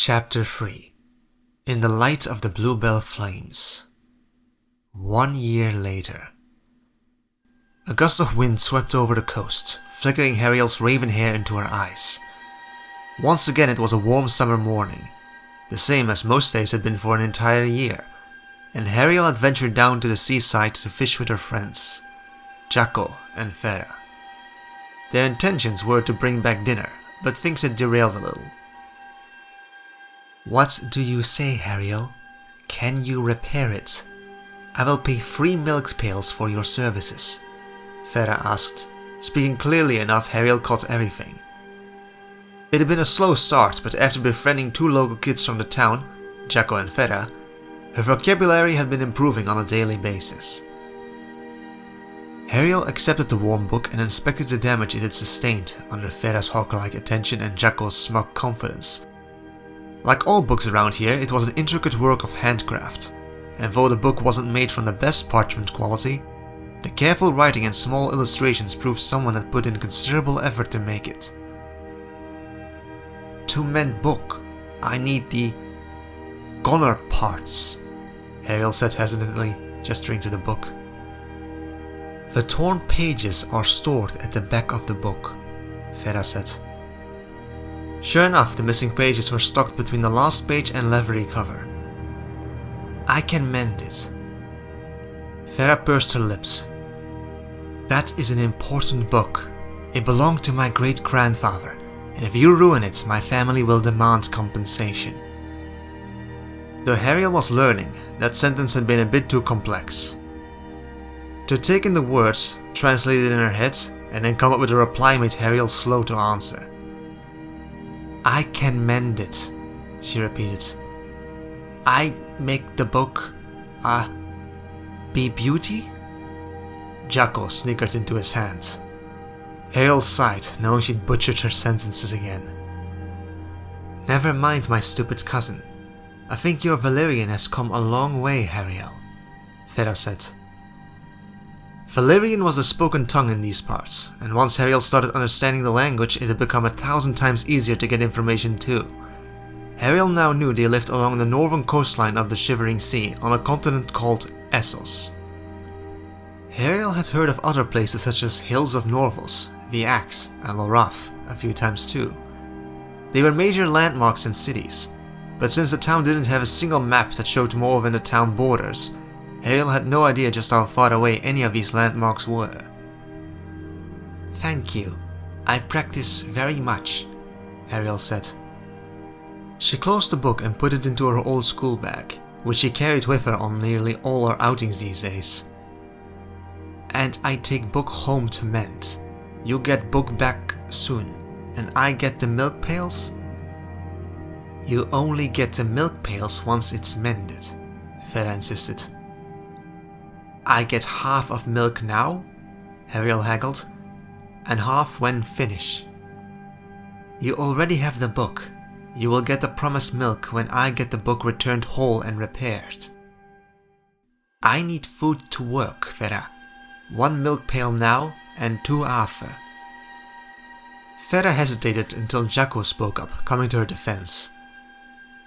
Chapter 3 In the Light of the Bluebell Flames 1 year later. A gust of wind swept over the coast, flickering Hariel's raven hair into her eyes. Once again it was a warm summer morning, the same as most days had been for an entire year, and Hariel had ventured down to the seaside to fish with her friends, Tickle and Farah. Their intentions were to bring back dinner, but things had derailed a little. "What do you say, Hariel? Can you repair it? I will pay 3 milk pails for your services," Farah asked, speaking clearly enough Hariel caught everything. It had been a slow start, but after befriending 2 local kids from the town, Tickle and Farah, her vocabulary had been improving on a daily basis. Hariel accepted the warm book and inspected the damage it had sustained under Farah's hawk-like attention and Tickle's smug confidence. Like all books around here, it was an intricate work of handcraft, and though the book wasn't made from the best parchment quality, the careful writing and small illustrations proved someone had put in considerable effort to make it. "To mend book, I need the gunner parts," Hariel said hesitantly, gesturing to the book. "The torn pages are stored at the back of the book," Farah said. Sure enough, the missing pages were stuck between the last page and livery cover. "I can mend it." Farah pursed her lips. "That is an important book. It belonged to my great-grandfather, and if you ruin it, my family will demand compensation." Though Hariel was learning, that sentence had been a bit too complex. To take in the words, translate it in her head, and then come up with a reply made Hariel slow to answer. "I can mend it," she repeated. "I make the book, be beauty?" Tickle snickered into his hand. Hariel sighed, knowing she'd butchered her sentences again. "Never mind, my stupid cousin. I think your Valyrian has come a long way, Hariel," Farah said. Valyrian was the spoken tongue in these parts, and once Hariel started understanding the language, it had become 1,000 times easier to get information too. Hariel now knew they lived along the northern coastline of the Shivering Sea, on a continent called Essos. Hariel had heard of other places such as Hills of Norvos, the Axe, and Lorath a few times too. They were major landmarks and cities, but since the town didn't have a single map that showed more than the town borders, Hariel had no idea just how far away any of these landmarks were. "Thank you. I practice very much," Hariel said. She closed the book and put it into her old school bag, which she carried with her on nearly all her outings these days. "And I take book home to mend. You get book back soon, and I get the milk pails?" "You only get the milk pails once it's mended," Farah insisted. "I get half of milk now," Hariel haggled, "and half when finished." "You already have the book. You will get the promised milk when I get the book returned whole and repaired." "I need food to work, Farah. 1 milk pail now and 2 after." Farah hesitated until Tickle spoke up, coming to her defense.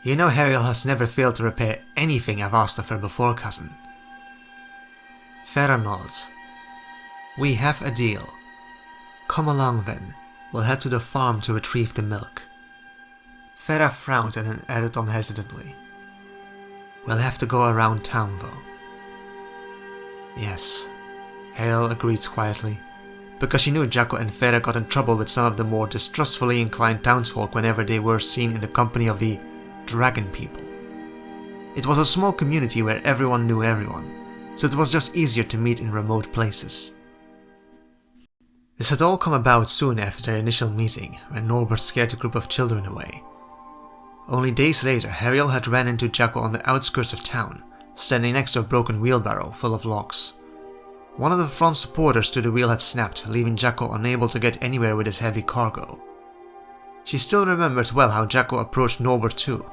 "You know Hariel has never failed to repair anything I've asked of her before, cousin." Farah nodded. "We have a deal. Come along then. We'll head to the farm to retrieve the milk." Farah frowned and then added unhesitantly. "We'll have to go around town though." "Yes," Hariel agreed quietly, because she knew Tickle and Farah got in trouble with some of the more distrustfully inclined townsfolk whenever they were seen in the company of the Dragon People. It was a small community where everyone knew everyone, so it was just easier to meet in remote places. This had all come about soon after their initial meeting, when Norbert scared a group of children away. Only days later, Hariel had ran into Tickle on the outskirts of town, standing next to a broken wheelbarrow full of logs. One of the front supporters to the wheel had snapped, leaving Tickle unable to get anywhere with his heavy cargo. She still remembered well how Tickle approached Norbert too.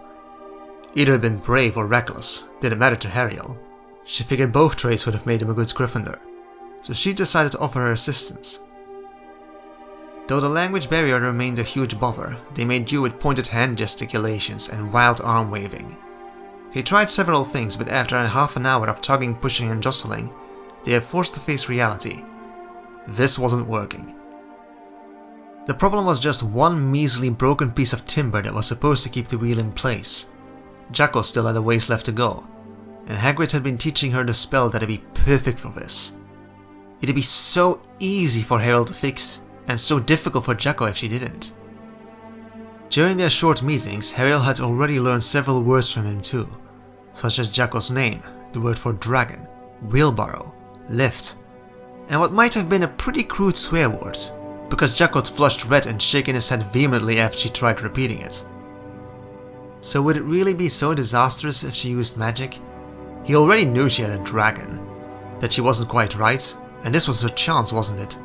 Either had been brave or reckless, didn't matter to Hariel. She figured both traits would have made him a good Gryffindor, so she decided to offer her assistance. Though the language barrier remained a huge bother, they made do with pointed hand gesticulations and wild arm waving. They tried several things, but after half an hour of tugging, pushing and jostling, they were forced to face reality. This wasn't working. The problem was just one measly broken piece of timber that was supposed to keep the wheel in place. Jacko still had a ways left to go, and Hagrid had been teaching her the spell that'd be perfect for this. It'd be so easy for Harold to fix, and so difficult for Jacko if she didn't. During their short meetings, Harold had already learned several words from him too, such as Jacko's name, the word for dragon, wheelbarrow, lift, and what might have been a pretty crude swear word, because Jacko had flushed red and shaken his head vehemently after she tried repeating it. So would it really be so disastrous if she used magic? He already knew she had a dragon, that she wasn't quite right, and this was her chance, wasn't it?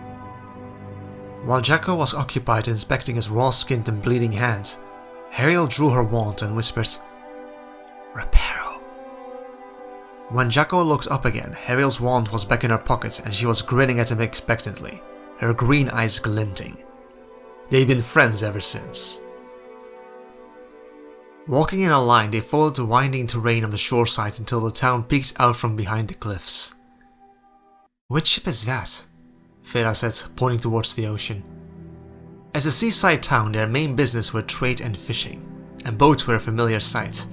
While Jacko was occupied inspecting his raw-skinned and bleeding hand, Ariel drew her wand and whispered, "Reparo." When Jacko looked up again, Ariel's wand was back in her pocket and she was grinning at him expectantly, her green eyes glinting. They'd been friends ever since. Walking in a line, they followed the winding terrain on the shoreside until the town peeked out from behind the cliffs. "Which ship is that?" Vera said, pointing towards the ocean. As a seaside town, their main business were trade and fishing, and boats were a familiar sight,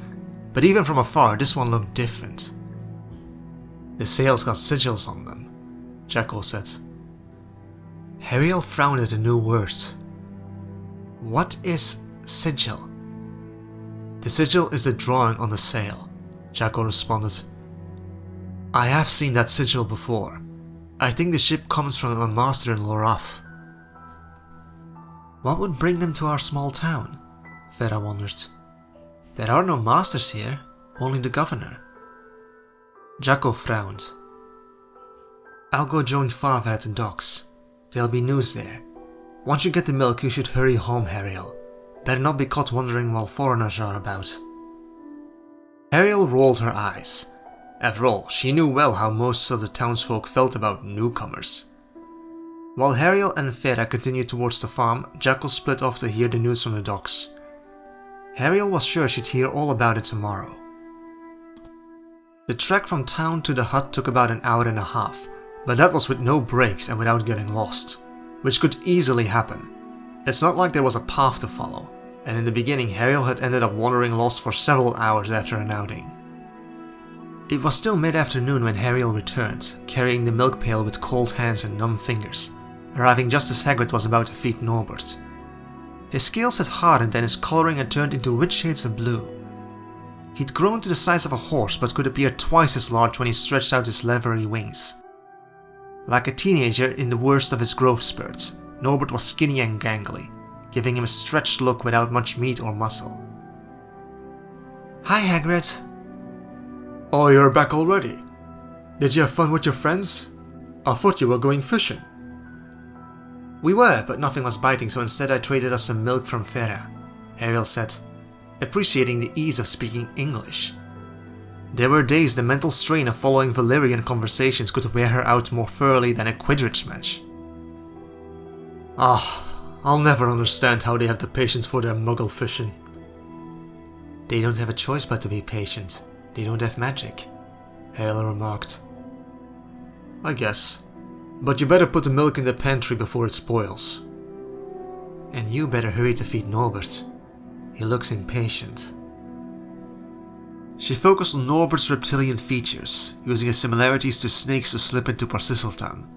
but even from afar this one looked different. "The sails got sigils on them," Jacko said. Ariel frowned at the new word. "What is sigil?" "The sigil is the drawing on the sail," Jacko responded. "I have seen that sigil before. I think the ship comes from a master in Loraf." "What would bring them to our small town?" Vera wondered. "There are no masters here, only the governor." Jacko frowned. "I'll go join Father at the docks. There'll be news there. Once you get the milk, you should hurry home, Ariel. Better not be caught wandering while foreigners are about." Ariel rolled her eyes. After all, she knew well how most of the townsfolk felt about newcomers. While Ariel and Vera continued towards the farm, Jacko split off to hear the news from the docks. Ariel was sure she'd hear all about it tomorrow. The trek from town to the hut took about an hour and a half, but that was with no breaks and without getting lost, which could easily happen. It's not like there was a path to follow, and in the beginning Ariel had ended up wandering lost for several hours after an outing. It was still mid-afternoon when Ariel returned, carrying the milk pail with cold hands and numb fingers, arriving just as Hagrid was about to feed Norbert. His scales had hardened and his colouring had turned into rich shades of blue. He'd grown to the size of a horse but could appear twice as large when he stretched out his leathery wings. Like a teenager in the worst of his growth spurts, Norbert was skinny and gangly, giving him a stretched look without much meat or muscle. "Hi, Hagrid." "Oh, you're back already? Did you have fun with your friends? I thought you were going fishing." "We were, but nothing was biting, so instead I traded us some milk from Vera," Ariel said, appreciating the ease of speaking English. There were days the mental strain of following Valyrian conversations could wear her out more thoroughly than a Quidditch match. I'll never understand how they have the patience for their muggle fishing." "They don't have a choice but to be patient. They don't have magic," Ariel remarked. "I guess. But you better put the milk in the pantry before it spoils." "And you better hurry to feed Norbert. He looks impatient." She focused on Norbert's reptilian features, using his similarities to snakes to slip into Parsisaltongue.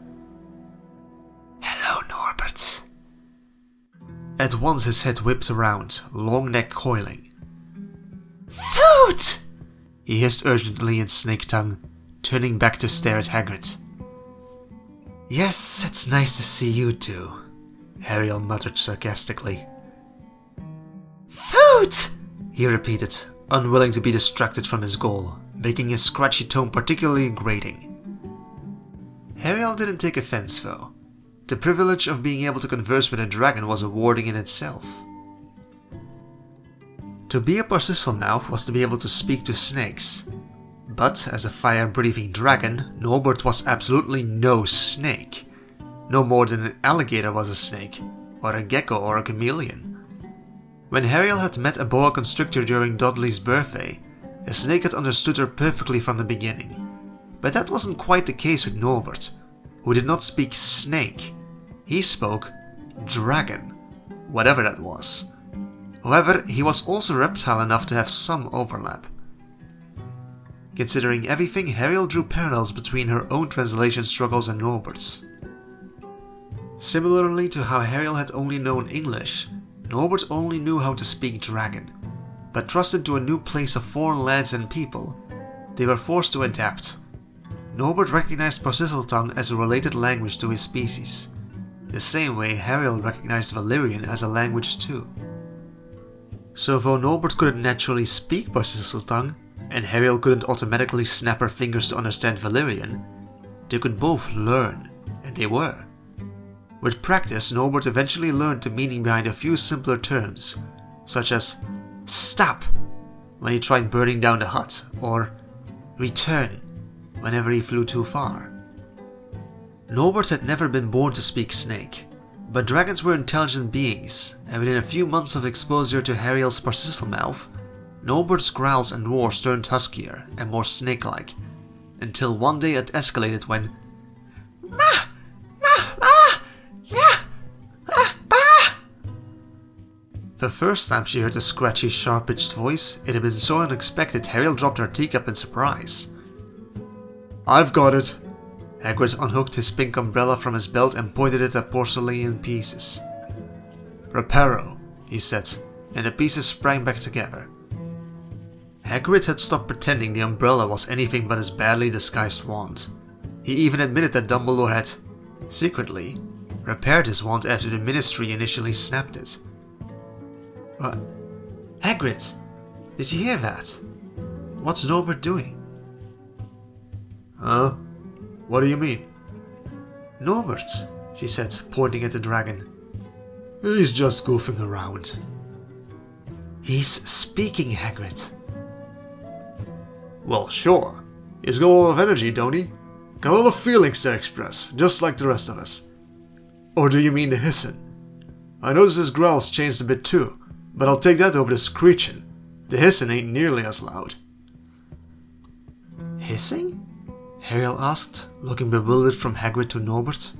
"Hello, Norbert." At once his head whipped around, long neck coiling. "Food!" he hissed urgently in snake tongue, turning back to stare at Hagrid. "Yes, it's nice to see you too," Ariel muttered sarcastically. "Food!" he repeated, unwilling to be distracted from his goal, making his scratchy tone particularly grating. Ariel didn't take offense though. The privilege of being able to converse with a dragon was rewarding in itself. To be a Parsisalmouth was to be able to speak to snakes. But as a fire-breathing dragon, Norbert was absolutely no snake. No more than an alligator was a snake, or a gecko, or a chameleon. When Ariel had met a boa constrictor during Dudley's birthday, the snake had understood her perfectly from the beginning. But that wasn't quite the case with Norbert, who did not speak snake. He spoke dragon, whatever that was. However, he was also reptile enough to have some overlap. Considering everything, Ariel drew parallels between her own translation struggles and Norbert's. Similarly to how Ariel had only known English, Norbert only knew how to speak dragon, but trusted to a new place of foreign lands and people, they were forced to adapt. Norbert recognized Parsisaltongue as a related language to his species, the same way Ariel recognized Valyrian as a language too. So though Norbert couldn't naturally speak Parsisaltongue, and Ariel couldn't automatically snap her fingers to understand Valyrian, they could both learn, and they were. With practice, Norbert eventually learned the meaning behind a few simpler terms, such as stop when he tried burning down the hut, or return whenever he flew too far. Norbert had never been born to speak snake, but dragons were intelligent beings, and within a few months of exposure to Ariel's Parsisal mouth, Norbert's growls and roars turned huskier and more snake-like, until one day it escalated when the first time she heard the scratchy, sharp-pitched voice, it had been so unexpected Ariel dropped her teacup in surprise. I've got it. Hagrid unhooked his pink umbrella from his belt and pointed it at porcelain pieces. Reparo, he said, and the pieces sprang back together. Hagrid had stopped pretending the umbrella was anything but his badly disguised wand. He even admitted that Dumbledore had, secretly, repaired his wand after the Ministry initially snapped it. What? Hagrid, did you hear that? What's Norbert doing? Huh? What do you mean? Norbert, she said, pointing at the dragon. He's just goofing around. He's speaking, Hagrid. Well, sure. He's got a lot of energy, don't he? Got a lot of feelings to express, just like the rest of us. Or do you mean the hissing? I noticed his growls changed a bit too, but I'll take that over the screeching. The hissing ain't nearly as loud. Hissing? Ariel asked, looking bewildered from Hagrid to Norbert.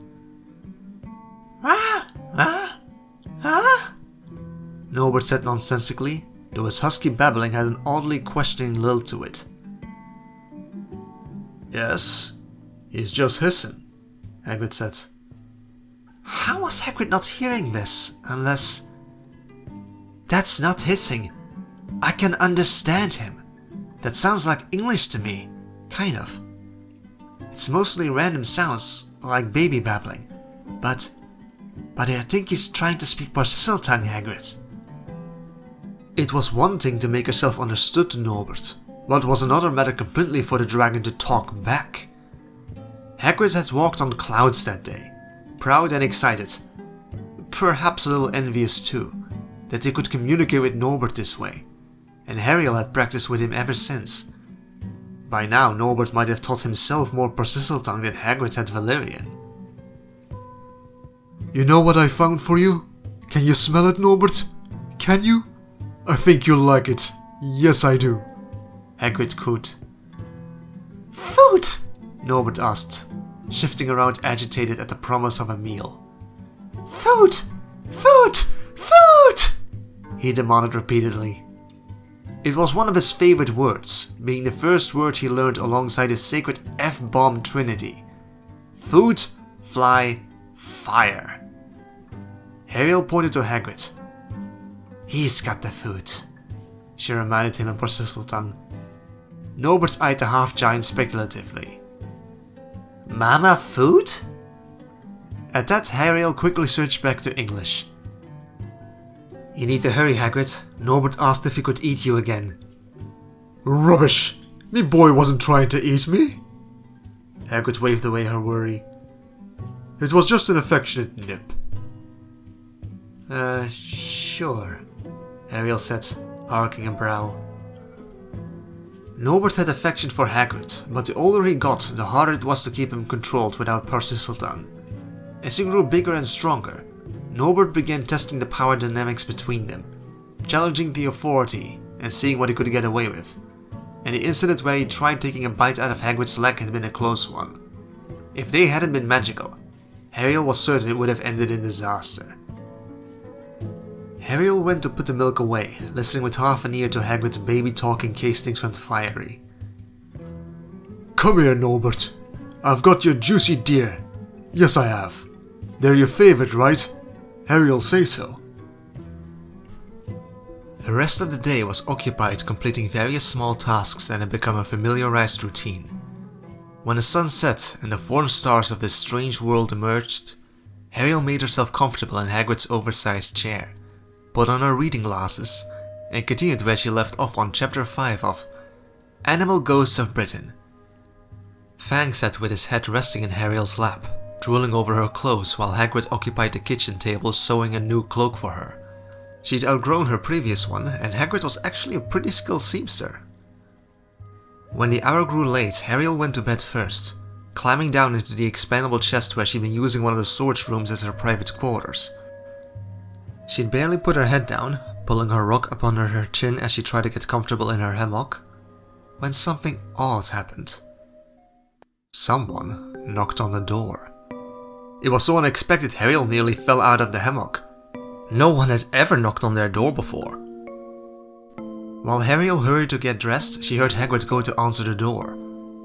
Norbert said nonsensically, though his husky babbling had an oddly questioning lilt to it. Yes, he's just hissing, Hagrid said. How was Hagrid not hearing this, unless... That's not hissing. I can understand him. That sounds like English to me, kind of. It's mostly random sounds, like baby babbling, but I think he's trying to speak Parsisaltongue, Hagrid. It was one thing to make herself understood to Norbert, but was another matter completely for the dragon to talk back. Hagrid had walked on clouds that day, proud and excited, perhaps a little envious too, that they could communicate with Norbert this way, and Ariel had practiced with him ever since. By now, Norbert might have taught himself more Parsisaltongue than Hagrid had Valyrian. You know what I found for you? Can you smell it, Norbert? Can you? I think you'll like it. Yes, I do. Hagrid cooed. Food? Norbert asked, shifting around agitated at the promise of a meal. Food! Food! Food! He demanded repeatedly. It was one of his favorite words, being the first word he learned alongside his sacred F-bomb trinity. Food, fly, fire. Ariel pointed to Hagrid. He's got the food, she reminded him in Parsisaltongue. Norbert eyed the half-giant speculatively. Mama food? At that, Ariel quickly switched back to English. You need to hurry, Hagrid. Norbert asked if he could eat you again. Rubbish! Me boy wasn't trying to eat me. Hagrid waved away her worry. It was just an affectionate nip. Sure, Ariel said, arcing a brow. Norbert had affection for Hagrid, but the older he got, the harder it was to keep him controlled without Parsisaltongue. As he grew bigger and stronger, Norbert began testing the power dynamics between them, challenging the authority and seeing what he could get away with. And the incident where he tried taking a bite out of Hagrid's leg had been a close one. If they hadn't been magical, Ariel was certain it would have ended in disaster. Ariel went to put the milk away, listening with half an ear to Hagrid's baby talk in case things went fiery. Come here, Norbert. I've got your juicy deer. Yes, I have. They're your favorite, right? Harry'll say so. The rest of the day was occupied completing various small tasks that had become a familiarized routine. When the sun set and the foreign stars of this strange world emerged, Ariel made herself comfortable in Hagrid's oversized chair, put on her reading glasses, and continued where she left off on Chapter 5 of Animal Ghosts of Britain. Fang sat with his head resting in Ariel's lap, drooling over her clothes while Hagrid occupied the kitchen table sewing a new cloak for her. She'd outgrown her previous one, and Hagrid was actually a pretty skilled seamster. When the hour grew late, Ariel went to bed first, climbing down into the expandable chest where she'd been using one of the storage rooms as her private quarters. She'd barely put her head down, pulling her rug up under her chin as she tried to get comfortable in her hammock, when something odd happened. Someone knocked on the door. It was so unexpected Ariel nearly fell out of the hammock. No one had ever knocked on their door before. While Ariel hurried to get dressed, she heard Hagrid go to answer the door.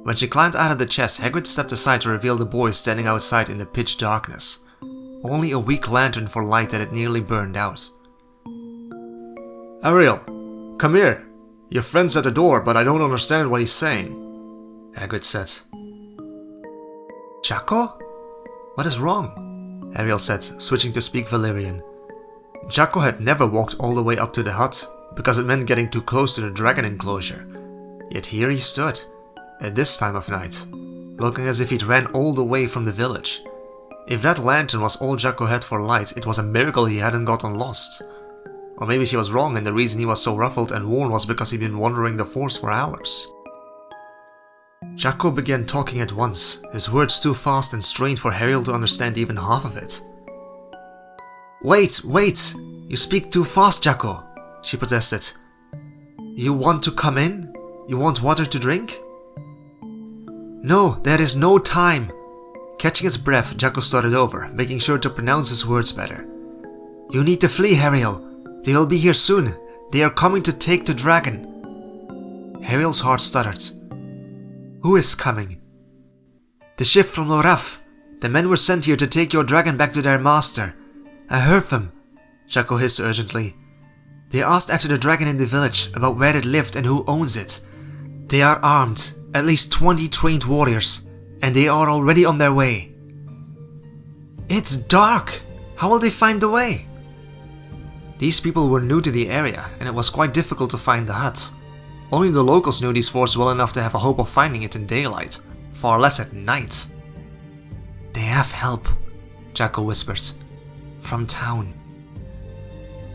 When she climbed out of the chest, Hagrid stepped aside to reveal the boy standing outside in the pitch darkness. Only a weak lantern for light that had nearly burned out. Ariel, come here. Your friend's at the door, but I don't understand what he's saying, Hagrid said. Jacko? What is wrong? Ariel said, switching to speak Valyrian. Jacko had never walked all the way up to the hut, because it meant getting too close to the dragon enclosure. Yet here he stood, at this time of night, looking as if he'd ran all the way from the village. If that lantern was all Jacko had for light, it was a miracle he hadn't gotten lost. Or maybe she was wrong and the reason he was so ruffled and worn was because he'd been wandering the forest for hours. Jacko began talking at once, his words too fast and strained for Ariel to understand even half of it. Wait! You speak too fast, Jacko, she protested. You want to come in? You want water to drink? No, there is no time. Catching his breath, Jacko started over, making sure to pronounce his words better. You need to flee, Ariel. They will be here soon. They are coming to take the dragon. Ariel's heart stuttered. Who is coming? The ship from Loraf. The men were sent here to take your dragon back to their master. I heard them, Jacko hissed urgently. They asked after the dragon in the village, about where it lived and who owns it. They are armed, at least 20 trained warriors, and they are already on their way. It's dark! How will they find the way? These people were new to the area, and it was quite difficult to find the hut. Only the locals knew these forests well enough to have a hope of finding it in daylight, far less at night. They have help, Jacko whispered. From town.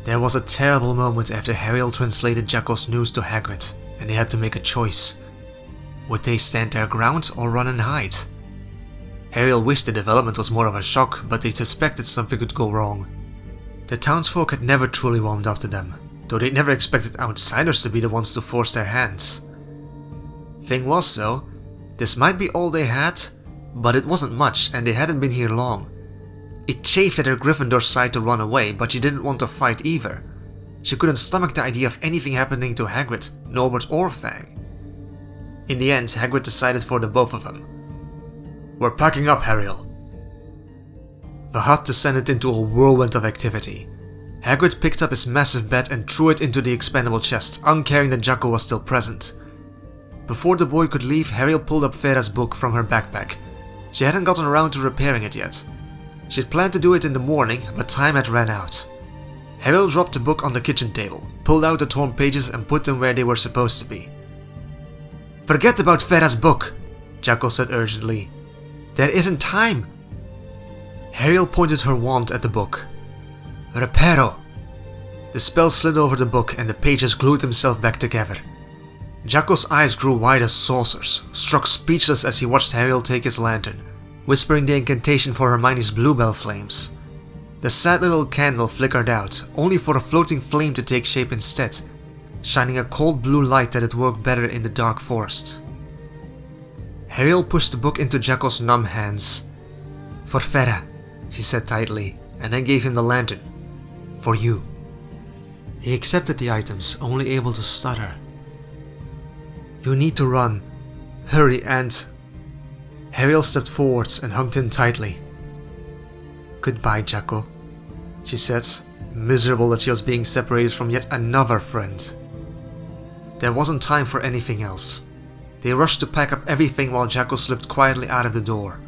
There was a terrible moment after Ariel translated Jacko's news to Hagrid, and they had to make a choice. Would they stand their ground or run and hide? Ariel wished the development was more of a shock, but they suspected something could go wrong. The townsfolk had never truly warmed up to them, though they'd never expected outsiders to be the ones to force their hands. Thing was though, this might be all they had, but it wasn't much and they hadn't been here long. It chafed at her Gryffindor's side to run away, but she didn't want to fight either. She couldn't stomach the idea of anything happening to Hagrid, Norbert or Fang. In the end, Hagrid decided for the both of them. We're packing up, Ariel. The hut descended into a whirlwind of activity. Hagrid picked up his massive bed and threw it into the expandable chest, uncaring that Jacko was still present. Before the boy could leave, Ariel pulled up Vera's book from her backpack. She hadn't gotten around to repairing it yet. She'd planned to do it in the morning, but time had ran out. Ariel dropped the book on the kitchen table, pulled out the torn pages and put them where they were supposed to be. Forget about Vera's book, Jacko said urgently. There isn't time. Ariel pointed her wand at the book. Reparo. The spell slid over the book and the pages glued themselves back together. Jacko's eyes grew wide as saucers, struck speechless as he watched Ariel take his lantern, whispering the incantation for Hermione's bluebell flames. The sad little candle flickered out, only for a floating flame to take shape instead, shining a cold blue light that it worked better in the dark forest. Ariel pushed the book into Jackal's numb hands. "For Farah," she said tightly, and then gave him the lantern. "For you." He accepted the items, only able to stutter. "You need to run. Hurry and..." Ariel stepped forwards and hugged him tightly. "Goodbye, Jacko," she said, miserable that she was being separated from yet another friend. There wasn't time for anything else. They rushed to pack up everything while Jacko slipped quietly out of the door.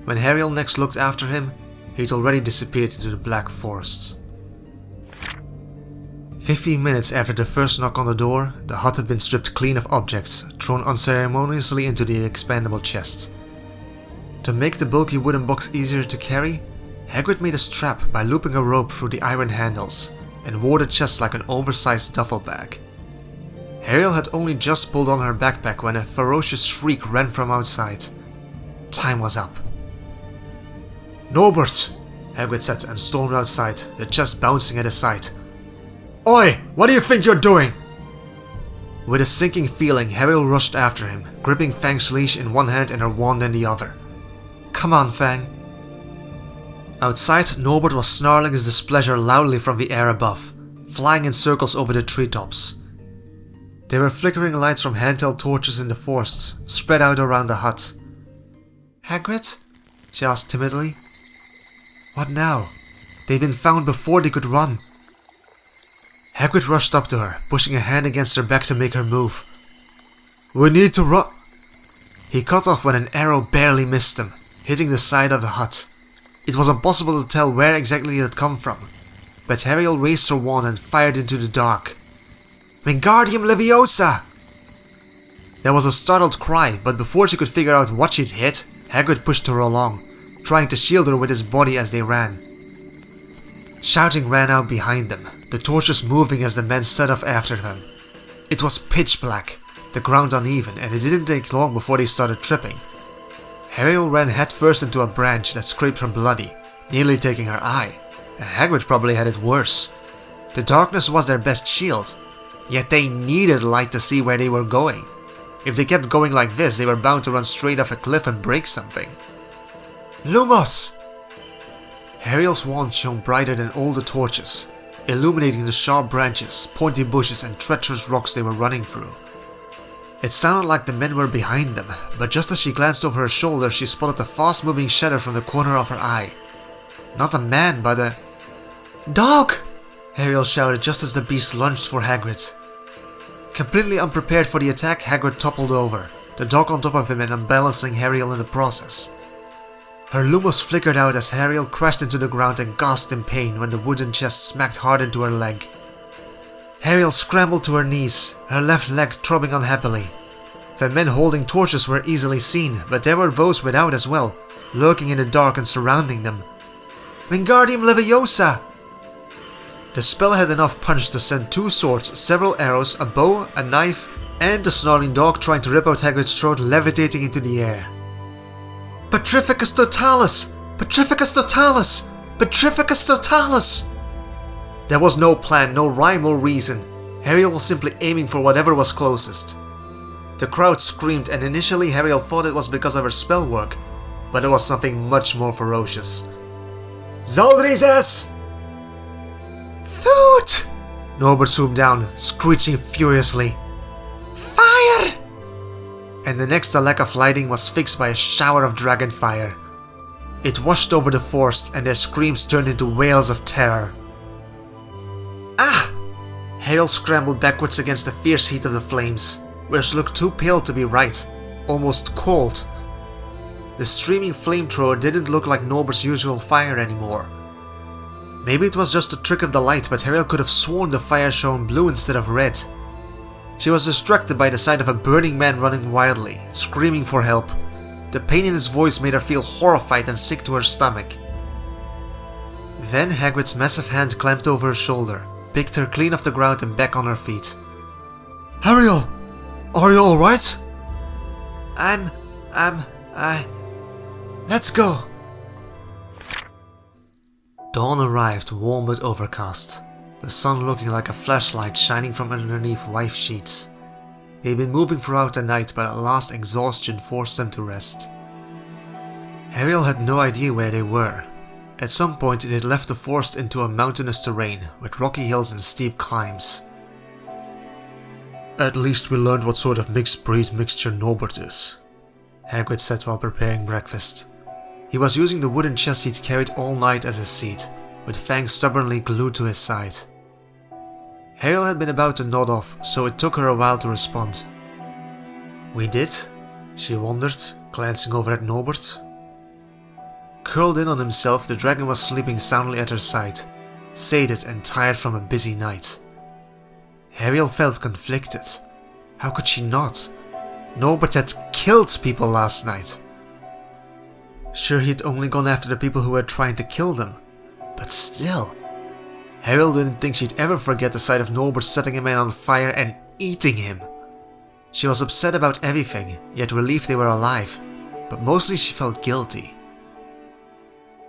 When Ariel next looked after him, he'd already disappeared into the black forest. 15 minutes after the first knock on the door, the hut had been stripped clean of objects, thrown unceremoniously into the expandable chest. To make the bulky wooden box easier to carry, Hagrid made a strap by looping a rope through the iron handles and wore the chest like an oversized duffel bag. Ariel had only just pulled on her backpack when a ferocious shriek ran from outside. Time was up. "Norbert!" Hagrid said and stormed outside, the chest bouncing at his side. "Oi! What do you think you're doing?" With a sinking feeling, Ariel rushed after him, gripping Fang's leash in one hand and her wand in the other. "Come on, Fang." Outside, Norbert was snarling his displeasure loudly from the air above, flying in circles over the treetops. There were flickering lights from handheld torches in the forest, spread out around the hut. "Hagrid?" she asked timidly. "What now? They'd been found before they could run." Hagrid rushed up to her, pushing a hand against her back to make her move. "We need to run." He cut off when an arrow barely missed him, hitting the side of the hut. It was impossible to tell where exactly it had come from, but Ariel raised her wand and fired into the dark. "Wingardium Leviosa!" There was a startled cry, but before she could figure out what she'd hit, Hagrid pushed her along, trying to shield her with his body as they ran. Shouting ran out behind them, the torches moving as the men set off after them. It was pitch black, the ground uneven, and it didn't take long before they started tripping. Ariel ran headfirst into a branch that scraped her bloody, nearly taking her eye, and Hagrid probably had it worse. The darkness was their best shield, yet they needed light to see where they were going. If they kept going like this, they were bound to run straight off a cliff and break something. "Lumos!" Ariel's wand shone brighter than all the torches, illuminating the sharp branches, pointy bushes and treacherous rocks they were running through. It sounded like the men were behind them, but just as she glanced over her shoulder, she spotted a fast-moving shadow from the corner of her eye. Not a man, but a... "Dog!" Ariel shouted just as the beast lunged for Hagrid. Completely unprepared for the attack, Hagrid toppled over, the dog on top of him and unbalancing Ariel in the process. Her lumos flickered out as Ariel crashed into the ground and gasped in pain when the wooden chest smacked hard into her leg. Ariel scrambled to her knees, her left leg throbbing unhappily. The men holding torches were easily seen, but there were those without as well, lurking in the dark and surrounding them. "Wingardium Leviosa!" The spell had enough punch to send 2 swords, several arrows, a bow, a knife, and the snarling dog trying to rip out Hagrid's throat levitating into the air. "Petrificus Totalis! Petrificus Totalis! Petrificus Totalis!" There was no plan, no rhyme or reason. Ariel was simply aiming for whatever was closest. The crowd screamed, and initially Ariel thought it was because of her spell work, but it was something much more ferocious. "Zaldrizes!" "Food!" Norbert swooped down, screeching furiously. "Fire!" And the next the lack of lighting was fixed by a shower of dragon fire. It washed over the forest, and their screams turned into wails of terror. "Ah!" Ariel scrambled backwards against the fierce heat of the flames, which looked too pale to be right, almost cold. The streaming flamethrower didn't look like Norbert's usual fire anymore. Maybe it was just a trick of the light, but Ariel could have sworn the fire shone blue instead of red. She was distracted by the sight of a burning man running wildly, screaming for help. The pain in his voice made her feel horrified and sick to her stomach. Then Hagrid's massive hand clamped over her shoulder, picked her clean off the ground and back on her feet. "Ariel! Are you alright?" Let's go." Dawn arrived warm but overcast, the sun looking like a flashlight shining from underneath white sheets. They'd been moving throughout the night, but at last exhaustion forced them to rest. Ariel had no idea where they were. At some point they had left the forest into a mountainous terrain with rocky hills and steep climbs. At least we learned what sort of mixed breed mixture Norbert is, Hagrid said while preparing breakfast. He was using the wooden chest he'd carried all night as a seat, with Fang stubbornly glued to his side. Ariel had been about to nod off, so it took her a while to respond. "We did?" she wondered, glancing over at Norbert. Curled in on himself, the dragon was sleeping soundly at her side, sated and tired from a busy night. Ariel felt conflicted. How could she not? Norbert had killed people last night. Sure, he'd only gone after the people who were trying to kill them, but still. Ariel didn't think she'd ever forget the sight of Norbert setting a man on fire and eating him. She was upset about everything, yet relieved they were alive, but mostly she felt guilty.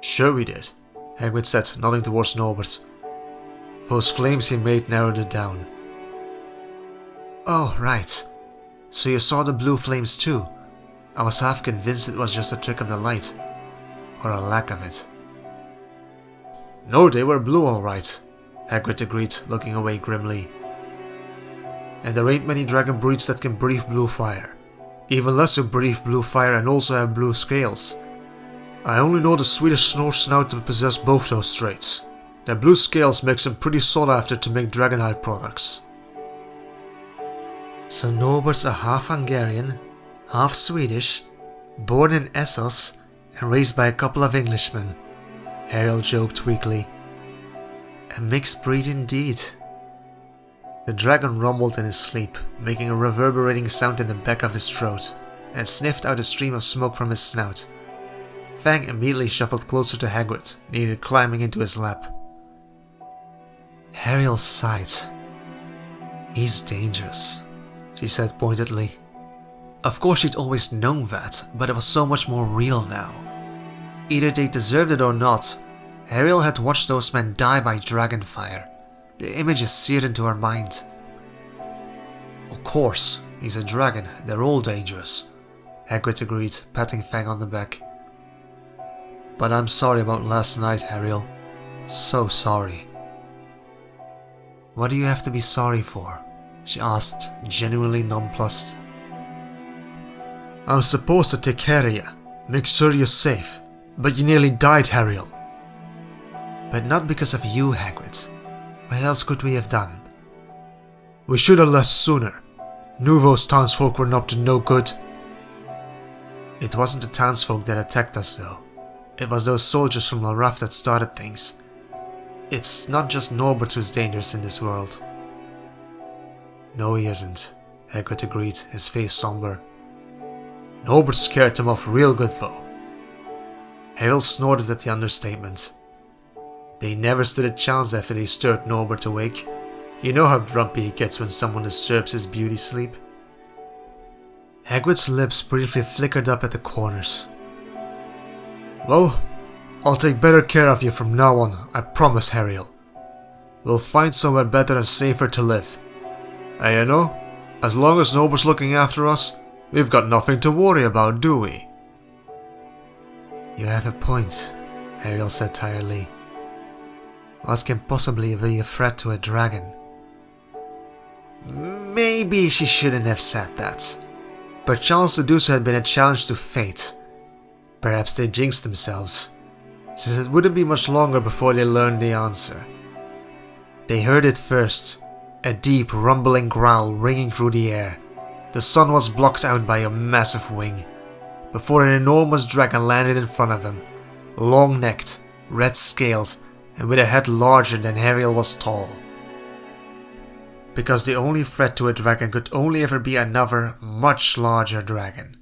"Sure we did," Hagrid said, nodding towards Norbert. Those flames he made narrowed it down. "Oh, right. So you saw the blue flames too. I was half convinced it was just a trick of the light. Or a lack of it." "No, they were blue all right," Hagrid agreed, looking away grimly. "And there ain't many dragon breeds that can breathe blue fire. Even less who breathe blue fire and also have blue scales. I only know the Swedish snow snout to possess both those traits. Their blue scales makes them pretty sought after to make dragonhide products." "So Norbert's a half Hungarian, half Swedish, born in Essos and raised by a couple of Englishmen," Ariel joked weakly. "A mixed breed indeed." The dragon rumbled in his sleep, making a reverberating sound in the back of his throat, and sniffed out a stream of smoke from his snout. Fang immediately shuffled closer to Hagrid, nearly climbing into his lap. Ariel sighed. "He's dangerous," she said pointedly. Of course she'd always known that, but it was so much more real now. Either they deserved it or not, Ariel had watched those men die by dragonfire. The images seared into her mind. "Of course, he's a dragon, they're all dangerous," Hagrid agreed, patting Fang on the back. "But I'm sorry about last night, Ariel. So sorry." "What do you have to be sorry for?" she asked, genuinely nonplussed. "I'm supposed to take care of you, make sure you're safe, but you nearly died, Ariel." "But not because of you, Hagrid. What else could we have done?" "We should have left sooner. Knew those townsfolk were up to no good." "It wasn't the townsfolk that attacked us, though. It was those soldiers from Laraf that started things. It's not just Norbert who's dangerous in this world." "No, he isn't," Hagrid agreed, his face somber. "Norbert scared them off real good, though." Ariel snorted at the understatement. "They never stood a chance after they stirred Norbert awake. You know how grumpy he gets when someone disturbs his beauty sleep." Hagrid's lips briefly flickered up at the corners. "Well, I'll take better care of you from now on, I promise, Ariel. We'll find somewhere better and safer to live. And you know, as long as Norbert's looking after us, we've got nothing to worry about, do we?" "You have a point," Ariel said tiredly. "What can possibly be a threat to a dragon?" Maybe she shouldn't have said that. Perchance to do so had been a challenge to fate. Perhaps they jinxed themselves, since it wouldn't be much longer before they learned the answer. They heard it first, a deep rumbling growl ringing through the air. The sun was blocked out by a massive wing, before an enormous dragon landed in front of them, long-necked, red-scaled, and with a head larger than Ariel was tall. Because the only threat to a dragon could only ever be another, much larger dragon.